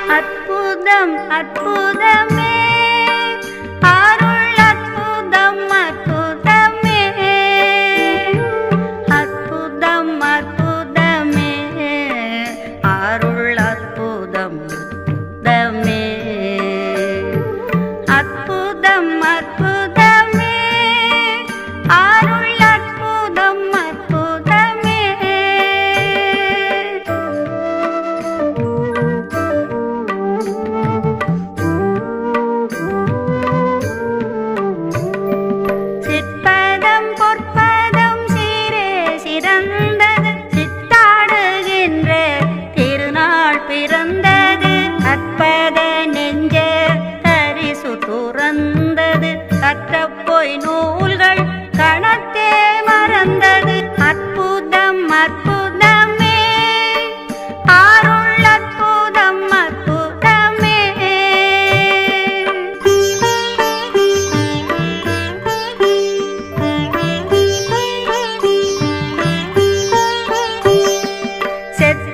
அற்புதம் அற்புதமே அருள் அற்புதம் அற்புதமே அற்புதம் அற்புதமே அருள் அற்புதம் அற்புதமே அற்புதம் அற்புதமே அருள் அற்புதம் அற்புதமே சிற்பதம் பொற்பதம் சீரே சிறந்தது சித்தாடுகின்ற திருநாள் பிறந்தது அற்பத நெஞ்ச தரிசு துறந்தது கற்ற பொய் நூல்கள் கணத்தே மறந்தது அற்புதம் அற்புதமே அருள் அற்புதம் அற்புதமே செத்த